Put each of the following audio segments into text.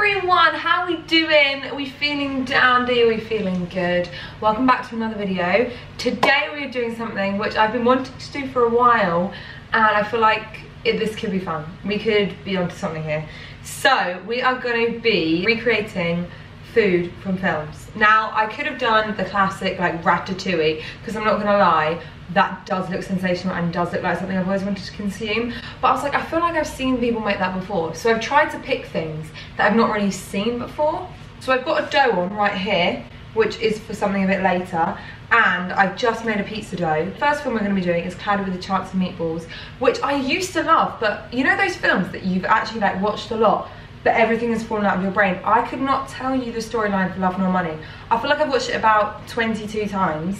everyone, how are we doing? Are we feeling dandy? Are we feeling good? Welcome back to another video. Today we are doing something which I've been wanting to do for a while, and I feel like this could be fun. We could be onto something here. So we are going to be recreating food from films. Now I could have done the classic like ratatouille, because I'm not gonna lie, that does look sensational and does look like something I've always wanted to consume, but I was like, I feel like I've seen people make that before, so I've tried to pick things that I've not really seen before. So I've got a dough on right here, which is for something a bit later, and I've just made a pizza dough. First film we're going to be doing is Cloudy with a Chance of Meatballs, which I used to love, but you know those films that you've actually like watched a lot, but everything has fallen out of your brain? I could not tell you the storyline for Love Nor Money. I feel like I've watched it about 22 times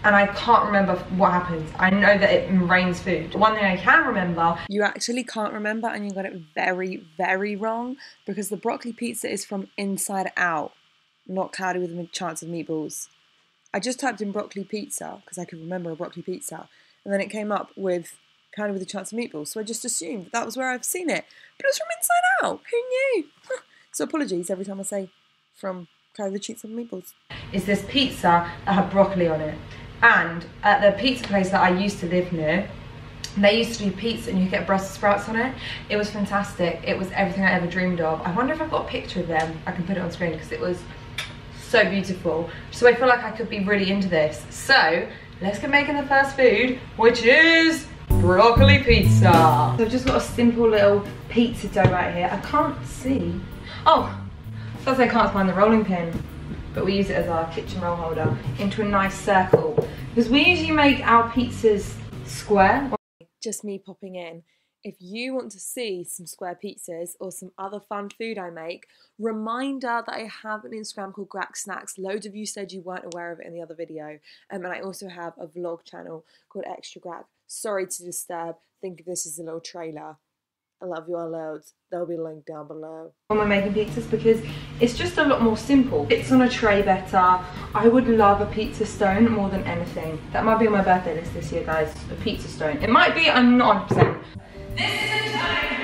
and I can't remember what happens. I know that it rains food. One thing I can remember... You actually can't remember, and you got it very, very wrong, because the broccoli pizza is from Inside Out, not Cloudy with a Chance of Meatballs. I just typed in broccoli pizza because I could remember a broccoli pizza, and then it came up with Cloudy with a Chance of Meatballs, so I just assumed that was where I've seen it. But it was from Inside Out. Who knew? So apologies every time I say from Cloudy with a Chance of Meatballs. Is this pizza that had broccoli on it. And at the pizza place that I used to live near, they used to do pizza and you get Brussels sprouts on it. It was fantastic. It was everything I ever dreamed of. I wonder if I've got a picture of them. I can put it on screen because it was so beautiful. So I feel like I could be really into this. So let's get making the first food, which is broccoli pizza. So I've just got a simple little pizza dough right here. I can't see. Oh, first I can't find the rolling pin, but we use it as our kitchen roll holder, into a nice circle, because we usually make our pizzas square. Just me popping in. If you want to see some square pizzas or some other fun food I make, reminder that I have an Instagram called gracksnacks. Loads of you said you weren't aware of it in the other video. And I also have a vlog channel called Extra Grack. Sorry to disturb, think of this as a little trailer. I love you all loads. There'll be a link down below. When we're making pizzas, because it's just a lot more simple. It's on a tray better. I would love a pizza stone more than anything. That might be on my birthday list this year, guys. A pizza stone. It might be, I'm not 100%. This is a time.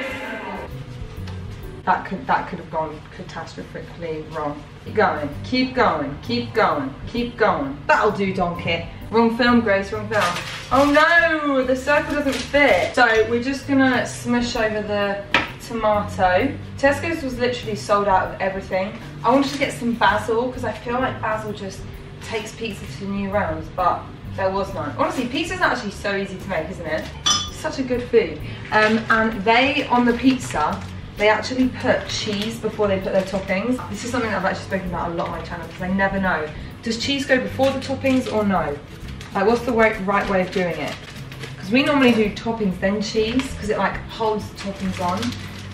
That could have gone catastrophically wrong. Keep going, keep going, keep going, keep going. That'll do, donkey. Wrong film, Grace, wrong film. Oh no, the circle doesn't fit. So we're just gonna smush over the tomato. Tesco's was literally sold out of everything. I wanted to get some basil because I feel like basil just takes pizza to new realms, but there was none. Honestly, pizza's actually so easy to make, isn't it? Such a good food. And they, on the pizza, they actually put cheese before they put their toppings. This is something that I've actually spoken about a lot on my channel because I never know. Does cheese go before the toppings or no? Like, what's the right way of doing it? Because we normally do toppings then cheese, because it like holds the toppings on,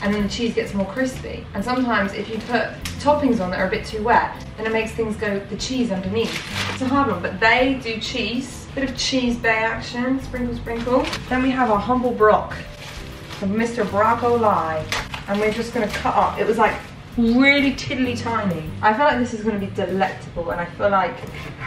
and then the cheese gets more crispy. And sometimes if you put toppings on that are a bit too wet, then it makes things go the cheese underneath. It's a hard one, but they do cheese. Bit of cheese bay action, sprinkle, sprinkle. Then we have our humble brock from Mr. Broccoli, and we're just gonna cut up. It was like really tiddly tiny. I feel like this is going to be delectable, and I feel like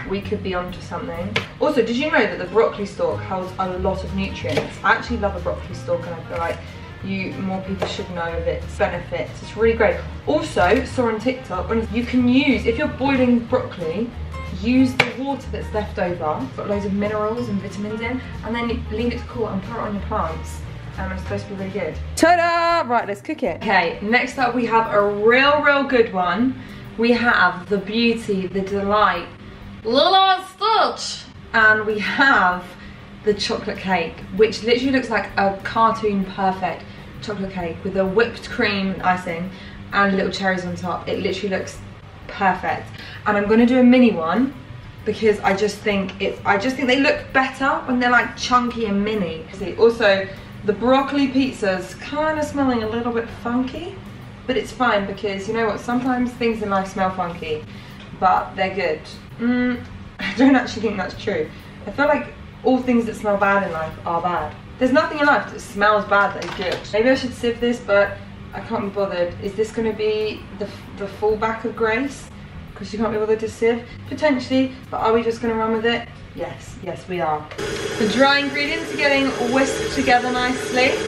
we could be onto something. Also, did you know that the broccoli stalk holds a lot of nutrients? I actually love a broccoli stalk, and I feel like more people should know of its benefits. It's really great. Also, saw on TikTok, you can use, if you're boiling broccoli, use the water that's left over, got loads of minerals and vitamins in, and then you leave it to cool and put it on your plants. And it's supposed to be really good. Ta-da! Right, let's cook it. Okay, next up we have a real good one. We have the beauty, the delight, Lilo Stitch. And we have the chocolate cake, which literally looks like a cartoon perfect chocolate cake with a whipped cream icing and little cherries on top. It literally looks perfect. And I'm gonna do a mini one because I just think they look better when they're like chunky and mini. See, also, the broccoli pizza's kind of smelling a little bit funky, but it's fine because you know what, sometimes things in life smell funky, but they're good. I don't actually think that's true. I feel like all things that smell bad in life are bad. There's nothing in life that smells bad that is good. Maybe I should sieve this, but I can't be bothered. Is this going to be the fallback of Grace? Because you can't be bothered to sieve? Potentially, but are we just going to run with it? Yes, yes we are. The dry ingredients are getting whisked together nicely.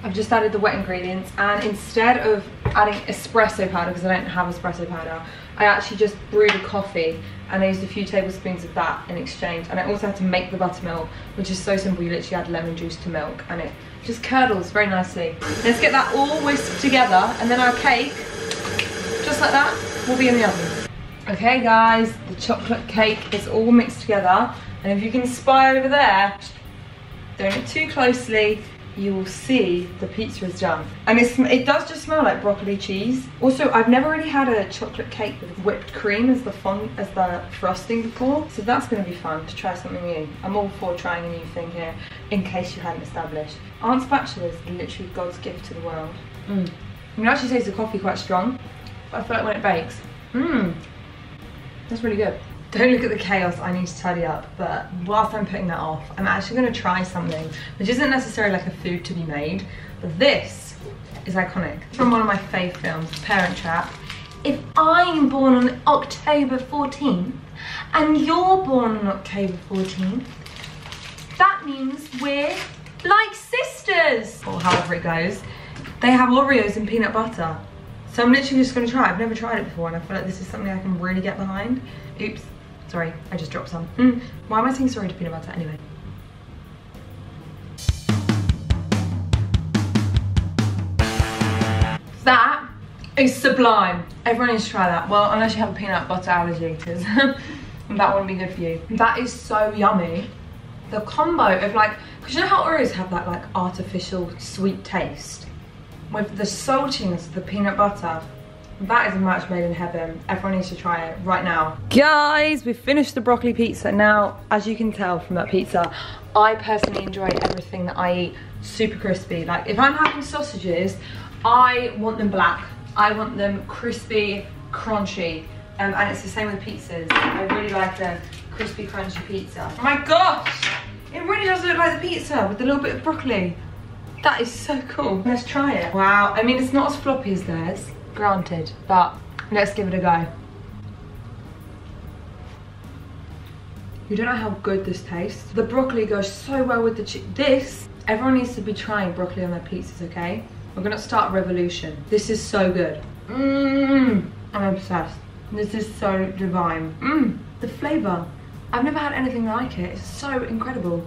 I've just added the wet ingredients, and instead of adding espresso powder, because I don't have espresso powder, I actually just brewed a coffee and I used a few tablespoons of that in exchange. And I also had to make the buttermilk, which is so simple. You literally add lemon juice to milk and it just curdles very nicely. Let's get that all whisked together, and then our cake, just like that, will be in the oven. Okay guys, the chocolate cake is all mixed together, and if you can spy over there, don't look too closely, you will see the pizza is done. And it does just smell like broccoli cheese. Also, I've never really had a chocolate cake with whipped cream as the frosting before, so that's going to be fun to try something new. I'm all for trying a new thing here, in case you hadn't established. Aunt Spatula is literally God's gift to the world. You can actually taste the coffee quite strong, but I feel like when it bakes, that's really good. Don't look at the chaos, I need to tidy up, but whilst I'm putting that off, I'm actually going to try something which isn't necessarily like a food to be made, but this is iconic. It's from one of my fave films, Parent Trap. If I'm born on October 14th and you're born on October 14th, that means we're like sisters, or however it goes. They have Oreos and peanut butter. So I'm literally just going to try. I've never tried it before, and I feel like this is something I can really get behind. Oops, sorry, I just dropped some. Why am I saying sorry to peanut butter anyway? That is sublime. Everyone needs to try that. Well, unless you have a peanut butter allergy, because that wouldn't be good for you. That is so yummy. The combo of like, because you know how Oreos have that like artificial sweet taste? With the saltiness of the peanut butter, that is a match made in heaven. Everyone needs to try it right now. Guys, we've finished the broccoli pizza. Now, as you can tell from that pizza, I personally enjoy everything that I eat super crispy. Like if I'm having sausages, I want them black. I want them crispy, crunchy. And it's the same with pizzas. I really like the crispy, crunchy pizza. Oh my gosh! It really does look like the pizza with a little bit of broccoli. That is so cool. Let's try it. Wow, I mean, it's not as floppy as theirs, granted, but let's give it a go. You don't know how good this tastes. The broccoli goes so well with the cheese. Everyone needs to be trying broccoli on their pizzas, okay? We're gonna start a revolution. This is so good. I'm obsessed. This is so divine. The flavor. I've never had anything like it. It's so incredible.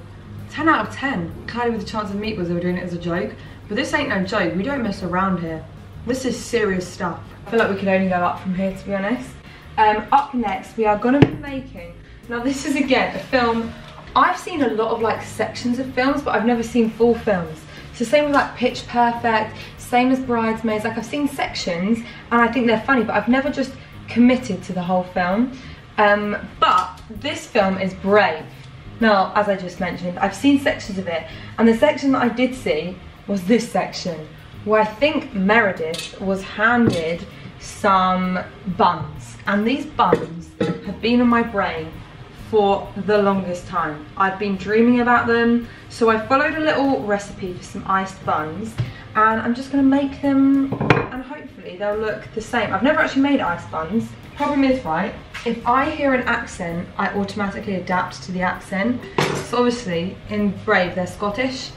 10 out of 10. Cloudy with a Chance of Meatballs, they were doing it as a joke. But this ain't no joke. We don't mess around here. This is serious stuff. I feel like we can only go up from here, to be honest. Up next, we are gonna be making, now this is again a film. I've seen a lot of like sections of films, but I've never seen full films. So same with like Pitch Perfect, same as Bridesmaids. Like I've seen sections and I think they're funny, but I've never just committed to the whole film. But this film is Brave. Now, as I just mentioned, I've seen sections of it, and the section that I did see was this section, where I think Meredith was handed some buns, and these buns have been on my brain for the longest time. I've been dreaming about them, so I followed a little recipe for some iced buns, and I'm just gonna make them, and hopefully they'll look the same. I've never actually made iced buns. Problem is, right, if I hear an accent, I automatically adapt to the accent. So obviously, in Brave, they're Scottish,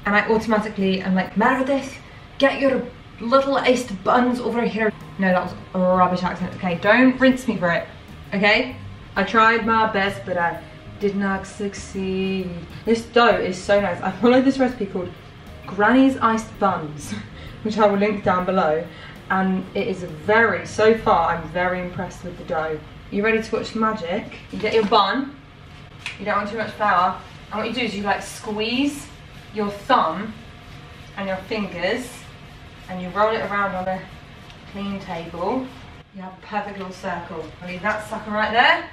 and I automatically am like, Meredith, get your little iced buns over here. No, that was a rubbish accent. Okay, don't rinse me for it, okay? I tried my best, but I did not succeed. This dough is so nice. I followed this recipe called Granny's Iced Buns, which I will link down below. And it is very, so far, I'm very impressed with the dough. You ready to watch magic? You get your bun, you don't want too much flour, and what you do is you like squeeze your thumb and your fingers, and you roll it around on a clean table. You have a perfect little circle. I'll leave that sucker right there,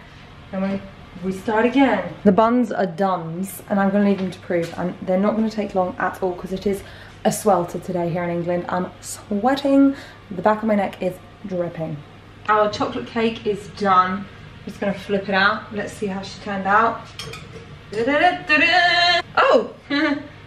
and we start again. The buns are dones, and I'm gonna leave them to prove, and they're not gonna take long at all, because it is a swelter today here in England. I'm sweating, the back of my neck is dripping. Our chocolate cake is done. I'm just gonna flip it out. Let's see how she turned out. Oh,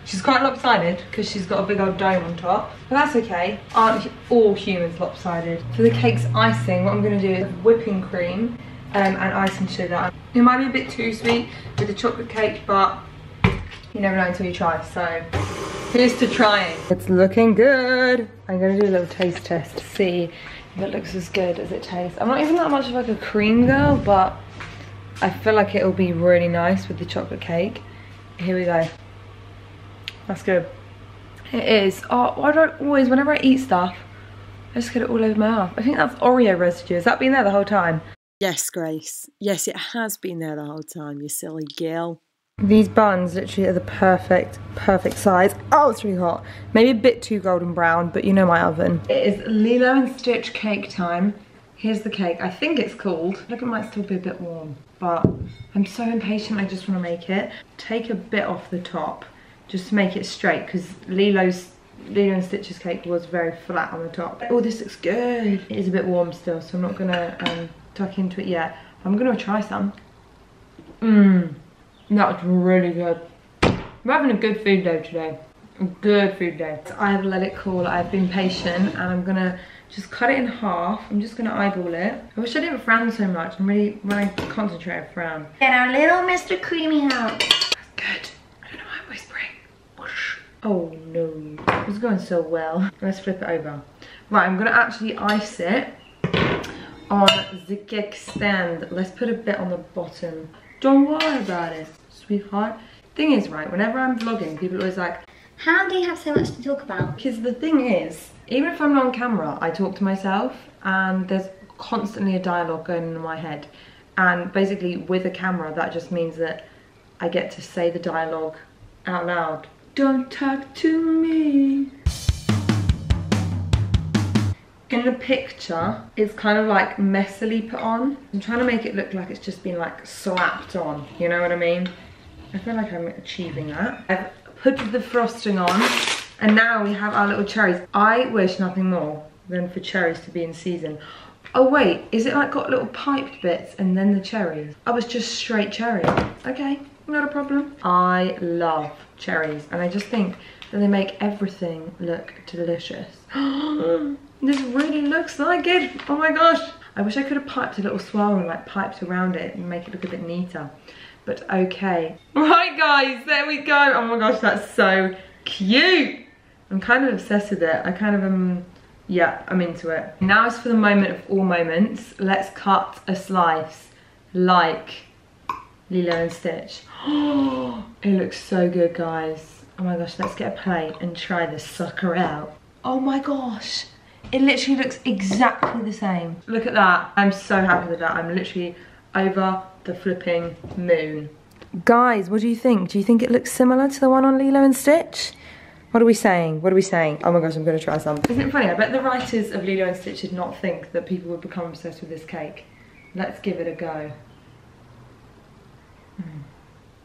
she's quite lopsided because she's got a big old dome on top, but that's okay. Aren't all humans lopsided? For the cake's icing, what I'm gonna do is whipping cream and icing sugar. It might be a bit too sweet with the chocolate cake, but you You never know until you try, so here's to trying. It's looking good. I'm gonna do a little taste test to see if it looks as good as it tastes. I'm not even that much of like a cream girl, but I feel like it'll be really nice with the chocolate cake. Here we go. That's good. It is. Oh, I don't always, whenever I eat stuff, I just get it all over my mouth. I think that's Oreo residue. Has that been there the whole time? Yes, Grace. Yes, it has been there the whole time, you silly girl. These buns literally are the perfect size. Oh, it's really hot. Maybe a bit too golden brown, but you know my oven. It is Lilo and Stitch cake time. Here's the cake. I think it's called. Look, it might still be a bit warm, but I'm so impatient. I just want to make it. Take a bit off the top, just to make it straight, because Lilo and Stitch's cake was very flat on the top. Oh, this looks good. It is a bit warm still, so I'm not gonna tuck into it yet. I'm gonna try some. That was really good. We're having a good food day today. A good food day. So I have let it cool. I've been patient, and I'm gonna just cut it in half. I'm just gonna eyeball it. I wish I didn't frown so much. I'm really, when I concentrate, I frown. Get our little Mr. Creamy out. That's good. I don't know why I'm whispering. Whoosh. Oh no, it's going so well. Let's flip it over. Right, I'm gonna actually ice it on the cake stand. Let's put a bit on the bottom. Don't worry about it, sweetheart. Thing is, right, whenever I'm vlogging, people are always like, how do you have so much to talk about? Because the thing is, even if I'm not on camera, I talk to myself, and there's constantly a dialogue going in my head. And basically, with a camera, that just means that I get to say the dialogue out loud. Don't talk to me. In the picture, it's kind of like messily put on. I'm trying to make it look like it's just been like slapped on, you know what I mean? I feel like I'm achieving that. I've put the frosting on, and now we have our little cherries. I wish nothing more than for cherries to be in season. Oh wait, is it like got little piped bits and then the cherries? Oh, it's just straight cherry. Okay, not a problem. I love cherries, and I just think that they make everything look delicious. This really looks like it. Oh my gosh. I wish I could have piped a little swirl and like piped around it and make it look a bit neater. But okay. Right guys, there we go. Oh my gosh, that's so cute. I'm kind of obsessed with it. I kind of am, yeah, I'm into it. Now it's for the moment of all moments. Let's cut a slice like Lilo and Stitch. Oh, it looks so good, guys. Oh my gosh, let's get a plate and try this sucker out. Oh my gosh. It literally looks exactly the same. Look at that. I'm so happy with that. I'm literally over the flipping moon. Guys, what do you think? Do you think it looks similar to the one on Lilo and Stitch? What are we saying? What are we saying? Oh my gosh, I'm gonna try some. Isn't it funny? I bet the writers of Lilo and Stitch did not think that people would become obsessed with this cake. Let's give it a go.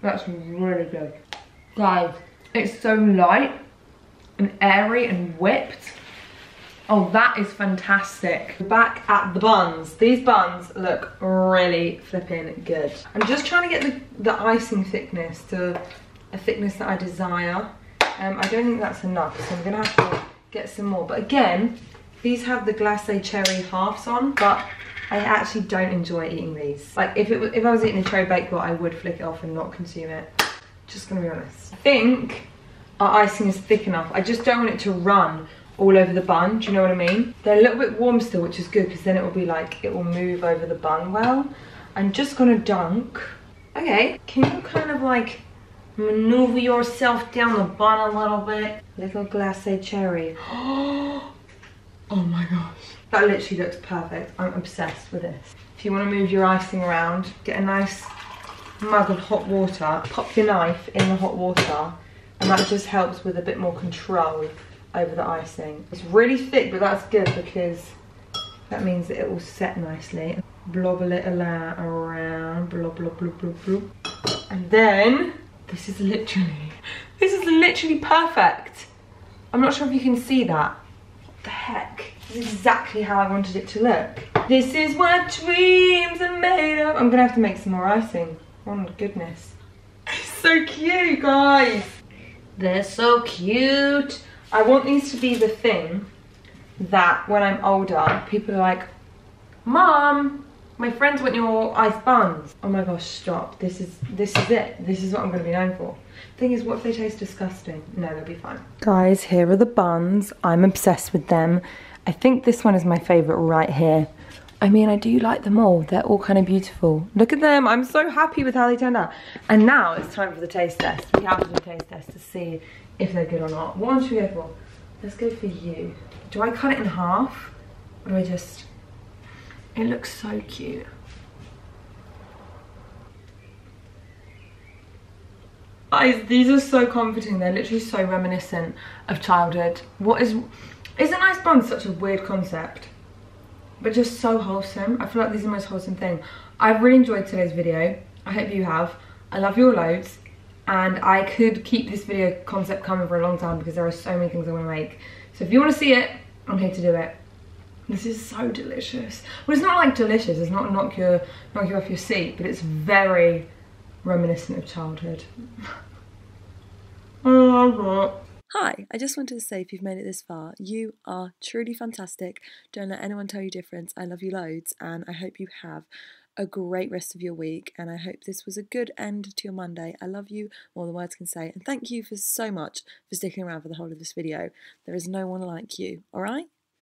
That's really good. Guys, it's so light and airy and whipped. Oh, that is fantastic. Back at the buns. These buns look really flipping good. I'm just trying to get the icing thickness to a thickness that I desire. I don't think that's enough, so I'm gonna have to get some more. But again, these have the glacé cherry halves on, but I actually don't enjoy eating these. Like if I was eating a cherry bakewell, I would flick it off and not consume it. Just gonna be honest. I think our icing is thick enough. I just don't want it to run all over the bun, do you know what I mean? They're a little bit warm still, which is good, because then it will be like, it will move over the bun well. I'm just gonna dunk. Okay, can you kind of like maneuver yourself down the bun a little bit? Little glacé cherry. Oh my gosh. That literally looks perfect. I'm obsessed with this. If you want to move your icing around, get a nice mug of hot water, pop your knife in the hot water, and that just helps with a bit more control over the icing. It's really thick, but that's good because that means that it will set nicely. Blob a little around, blob, blob, blob, blob, blob. And then, this is literally perfect. I'm not sure if you can see that. What the heck? This is exactly how I wanted it to look. This is what dreams are made of. I'm gonna have to make some more icing. Oh my goodness. It's so cute, guys. They're so cute. I want these to be the thing that when I'm older, people are like, Mom, My friends want your ice buns. Oh my gosh, stop. This is it. This is what I'm going to be known for. Thing is, what if they taste disgusting? No, they'll be fine. Guys, here are the buns. I'm obsessed with them. I think this one is my favourite right here. I mean, I do like them all. They're all kind of beautiful. Look at them. I'm so happy with how they turned out. And now it's time for the taste test. We have to do a taste test to see if they're good or not. What one should we go for? Let's go for you. Do I cut it in half? Or do I just... It looks so cute. Guys, these are so comforting. They're literally so reminiscent of childhood. Isn't ice buns such a weird concept? But just so wholesome. I feel like these are the most wholesome thing. I've really enjoyed today's video. I hope you have. I love you all loads. And I could keep this video concept coming for a long time because there are so many things I want to make. So if you want to see it, I'm here to do it. This is so delicious. Well, it's not like delicious. It's not knock you off your seat, but it's very reminiscent of childhood. Hi, I just wanted to say if you've made it this far, you are truly fantastic. Don't let anyone tell you different. I love you loads and I hope you have a great rest of your week and I hope this was a good end to your Monday. I love you more than words can say and thank you so much for sticking around for the whole of this video. There is no one like you, alright?